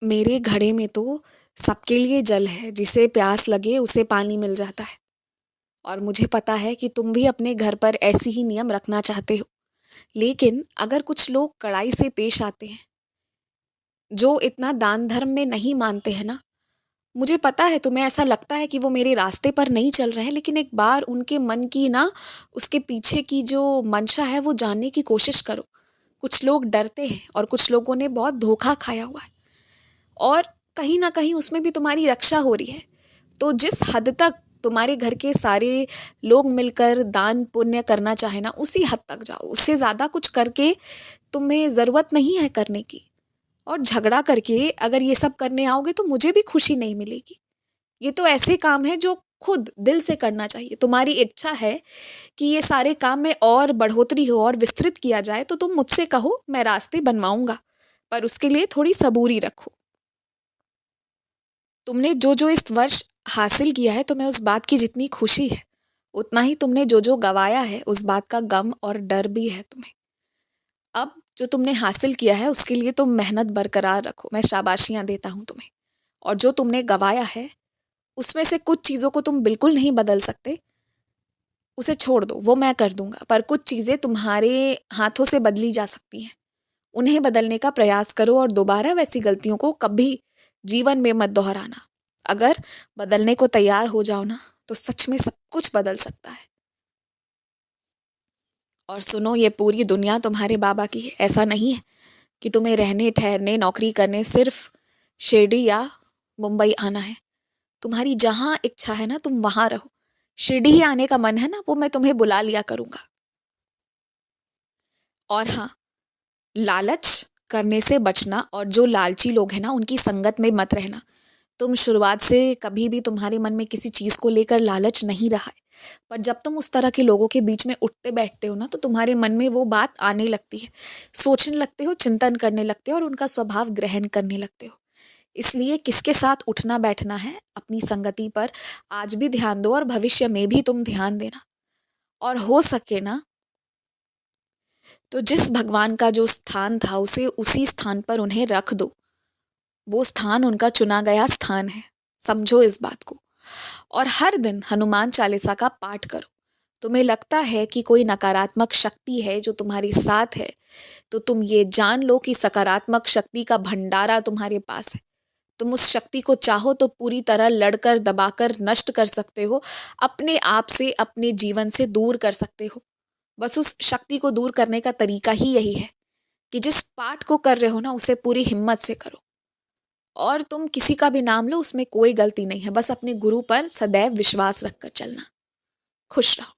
मेरे घड़े में तो सबके लिए जल है, जिसे प्यास लगे उसे पानी मिल जाता है। और मुझे पता है कि तुम भी अपने घर पर ऐसी ही नियम रखना चाहते हो। लेकिन अगर कुछ लोग कड़ाई से पेश आते हैं, जो इतना दान धर्म में नहीं मानते हैं ना, मुझे पता है तुम्हें ऐसा लगता है कि वो मेरे रास्ते पर नहीं चल रहे हैं, लेकिन एक बार उनके मन की ना, उसके पीछे की जो मंशा है वो जानने की कोशिश करो। कुछ लोग डरते हैं और कुछ लोगों ने बहुत धोखा खाया हुआ है, और कहीं ना कहीं उसमें भी तुम्हारी रक्षा हो रही है। तो जिस हद तक तुम्हारे घर के सारे लोग मिलकर दान पुण्य करना चाहे ना, उसी हद तक जाओ। उससे ज़्यादा कुछ करके तुम्हें ज़रूरत नहीं है करने की। और झगड़ा करके अगर ये सब करने आओगे तो मुझे भी खुशी नहीं मिलेगी। ये तो ऐसे काम है जो खुद दिल से करना चाहिए। तुम्हारी इच्छा है कि ये सारे काम में और बढ़ोतरी हो और विस्तृत किया जाए, तो तुम मुझसे कहो, मैं रास्ते बनवाऊंगा। पर उसके लिए थोड़ी सबूरी रखो। तुमने जो जो इस वर्ष हासिल किया है, तुम्हें उस बात की जितनी खुशी है, उतना ही तुमने जो जो गवाया है उस बात का गम और डर भी है तुम्हें। अब जो तुमने हासिल किया है उसके लिए तुम मेहनत बरकरार रखो, मैं शाबाशियां देता हूं तुम्हें। और जो तुमने गवाया है उसमें से कुछ चीज़ों को तुम बिल्कुल नहीं बदल सकते, उसे छोड़ दो, वो मैं कर दूंगा। पर कुछ चीज़ें तुम्हारे हाथों से बदली जा सकती हैं, उन्हें बदलने का प्रयास करो और दोबारा वैसी गलतियों को कभी जीवन में मत दोहराना। अगर बदलने को तैयार हो जाओ ना, तो सच में सब कुछ बदल सकता है। और सुनो, ये पूरी दुनिया तुम्हारे बाबा की है। ऐसा नहीं है कि तुम्हें रहने ठहरने नौकरी करने सिर्फ शिरडी या मुंबई आना है। तुम्हारी जहां इच्छा है ना, तुम वहां रहो। शिरडी ही आने का मन है ना, वो मैं तुम्हें बुला लिया करूंगा। और हाँ, लालच करने से बचना, और जो लालची लोग हैं ना उनकी संगत में मत रहना। तुम शुरुआत से कभी भी तुम्हारे मन में किसी चीज को लेकर लालच नहीं रहा है, पर जब तुम उस तरह के लोगों के बीच में उठते बैठते हो ना, तो तुम्हारे मन में वो बात आने लगती है। सोचने लगते हो, चिंतन करने लगते हो और उनका स्वभाव ग्रहण करने लगते हो। इसलिए किसके साथ उठना बैठना है, अपनी संगति पर आज भी ध्यान दो और भविष्य में भी तुम ध्यान देना। और हो सके ना, तो जिस भगवान का जो स्थान था उसे उसी स्थान पर उन्हें रख दो। वो स्थान उनका चुना गया स्थान है, समझो इस बात को। और हर दिन हनुमान चालीसा का पाठ करो। तुम्हें लगता है कि कोई नकारात्मक शक्ति है जो तुम्हारे साथ है, तो तुम ये जान लो कि सकारात्मक शक्ति का भंडारा तुम्हारे पास है। तुम उस शक्ति को चाहो तो पूरी तरह लड़कर दबाकर नष्ट कर सकते हो, अपने आप से, अपने जीवन से दूर कर सकते हो। बस उस शक्ति को दूर करने का तरीका ही यही है कि जिस पाठ को कर रहे हो ना, उसे पूरी हिम्मत से करो। और तुम किसी का भी नाम लो, उसमें कोई गलती नहीं है। बस अपने गुरु पर सदैव विश्वास रखकर चलना। खुश रहो।